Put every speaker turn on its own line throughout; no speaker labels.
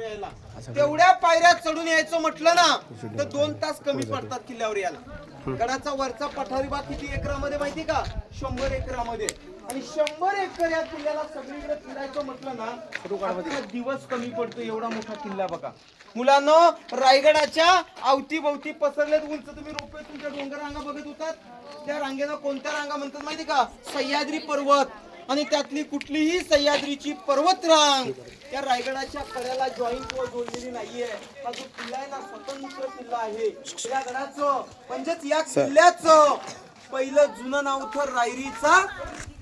किल्ल्यावर यायला. तेवढ्या पायऱ्या चढून यायचं म्हटलं ना तर 2 तास कमी पडतात किल्ल्यावर यायला. गडाचा वरचा पठारी भाग किती एकरामध्ये माहिती का? 100 एकरामध्ये. आणि 100 एकर या किल्ल्याला सगळीकडे फिरायचं म्हटलं ना अख्खा दिवस कमी पडतो. एवढा मोठा किल्ला बघा मुलांनो. रायगडाच्या अवतीभोवती पसरलेत उंच तुम्ही रोपे तुमच्या डोंगर रांगा बघत होतात. त्या रांगेला कोणत्या रांगा म्हणतात माहिती का? सह्याद्री पर्वत. आणि त्यातली कुठलीही सह्याद्रीची पर्वत रांग या रायगडाच्या कड्याला जॉईंट व जोडलेली नाहीये. हा जो किल्ला आहे ना स्वतंत्र किल्ला आहे. या गडाचं म्हणजेच या किल्ल्याचं पहिलं जुनं नाव होतं रायरीचा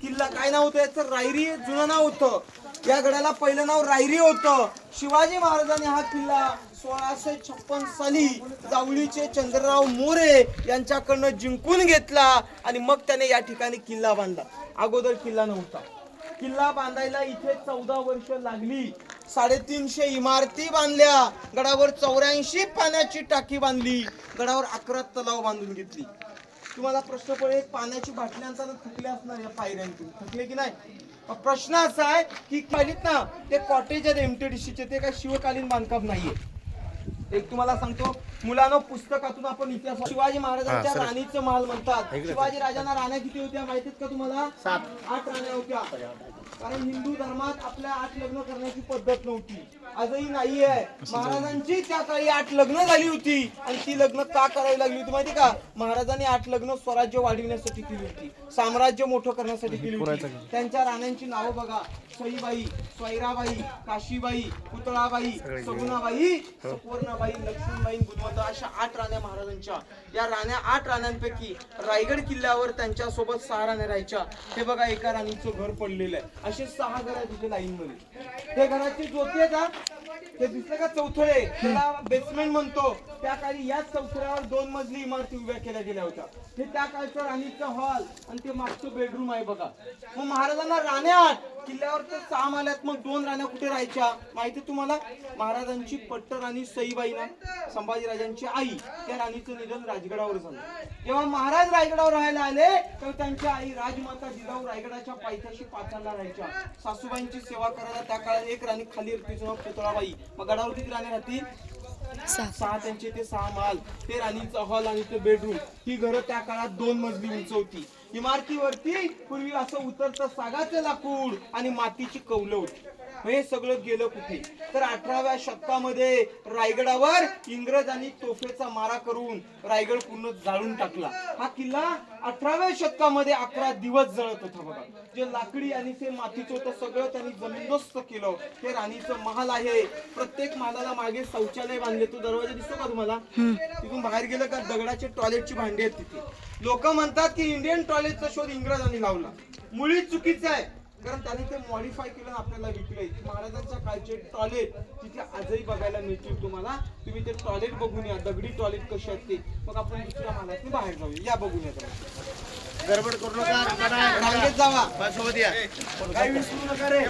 किल्ला. काय नाव होतं याचं? रायरी जुनं नाव होतं. या गडाला पहिलं नाव रायरी होतं. शिवाजी महाराजांनी हा किल्ला 1656 साली जावळीचे चंद्रराव मोरे यांच्याकडनं जिंकून घेतला आणि मग त्याने या ठिकाणी किल्ला बांधला. अगोदर किल्ला नव्हता. किल्ला बांधायला इथे 14 वर्ष लागली. 350 इमारती बांधल्या. गडावर 84 पाण्याची टाकी बांधली. गडावर 11 तलाव बांधून घेतली. तुम्हाला प्रश्न पडेल पाण्याची बाटली आणताना थकले असणार या पायऱ्यांतून. थकले की नाही? प्रश्न असा आहे की पाहिलीत ना ते कॉटेज आहेत एमटीडीसीचे, ते काय शिवकालीन बांधकाम नाहीये. एक तुम्हाला सांगतो मुलांनो, पुस्तकातून आपण इतिहास शिवाजी महाराजांच्या राणीचं महाल म्हणतात. शिवाजी राजांना राण्या किती होत्या माहितीत का तुम्हाला? 8 राण्या होत्या. कारण हिंदू धर्मात आपल्या 8 लग्न करण्याची पद्धत नव्हती, आजही नाहीये. महाराजांची त्या काळी 8 लग्न झाली होती. आणि ती लग्न का करावी लागली होती माहिती का? महाराजांनी 8 लग्न स्वराज्य वाढविण्यासाठी केली होती, साम्राज्य मोठं करण्यासाठी केली होती. त्यांच्या राण्यांची नावं बघा: सईबाई, स्वैराबाई, काशीबाई, पुतळाबाई, सगुणाबाई, सुवर्णाबाई, लक्ष्मीबाई, गुणवंत, अशा 8 राण्या महाराजांच्या. या राण्या 8 राण्यांपैकी रायगड किल्ल्यावर त्यांच्या सोबत 6 राण्या राहायच्या. हे बघा एका राणीचं घर पडलेलं आहे. असे 6 घर आहेत तिथे लाईन मध्ये. ते घराची ज्योती आहे का? ते दिसलं का? चौथळे, त्याला बेसमेंट म्हणतो. त्या काळी याच चौथळ्यावर 2 मजली इमारती उभ्या केल्या गेल्या होत्या. हे त्या काळचं राणीचं हॉल आणि ते मागचं बेडरूम आहे बघा. मग महाराजांना राण्या 8, किल्ल्यावर तर 6 आल्यात. मग 2 राण्या कुठे राहायच्या माहिती तुम्हाला? महाराजांची पट्ट राणी सईबाई ना, संभाजीराजांची आई, त्या राणीचं निधन राजगडावर झालं. जेव्हा महाराज रायगडावर राहायला आले तेव्हा त्यांची आई राजमाता जिजाऊ रायगडाच्या पायथ्याशी पाचाला राहायच्या. सासूबाईंची सेवा करायला त्या काळात एक राणी खाली तिचं पुतळाबाई. मग गडावर किती राण्या राहतील? 6. त्यांचे ते 6 महाल, ते राणीचा हॉल आणि ते बेडरूम. ही घरं त्या काळात 2 मजली उंच होती. इमारतीवरती पूर्वी असं उतरतं सागाचं लाकूड आणि मातीची कौलं होती. हे सगळं गेलं कुठे? तर 18व्या शतकामध्ये रायगडावर इंग्रजांनी तोफेचा मारा करून रायगड पूर्ण जाळून टाकला. हा किल्ला 18व्या शतकामध्ये 11 दिवस जळत होता बघा. जे लाकडी आणि ते मातीचं होतं सगळं त्यांनी जमीनदोस्त केलं. हे राणीचं महाल आहे. प्रत्येक महालाला मागे शौचालय बांधले. तो दरवाजा दिसतो का तुम्हाला? तिथून बाहेर गेलं का दगडाचे टॉयलेटची भांडी आहेत तिथे. लोक म्हणतात की इंडियन टॉयलेटचा शोध इंग्रजांनी लावला. मुळीच चुकीचं आहे. कारण त्यांनी ते मॉडिफाय केलं आपल्याला विकलंय. महाराजांच्या काळचे टॉयलेट तिथे आजही बघायला मिळतील तुम्हाला. तुम्ही ते टॉयलेट बघून या, दगडी टॉयलेट कसे आहेत ते. मग आपण दुसऱ्या महालात बाहेर जाऊया. या बघून या.
गडबड करू नका,
रांगेत जावा.
सोबत या.
काही विसरू नका रे.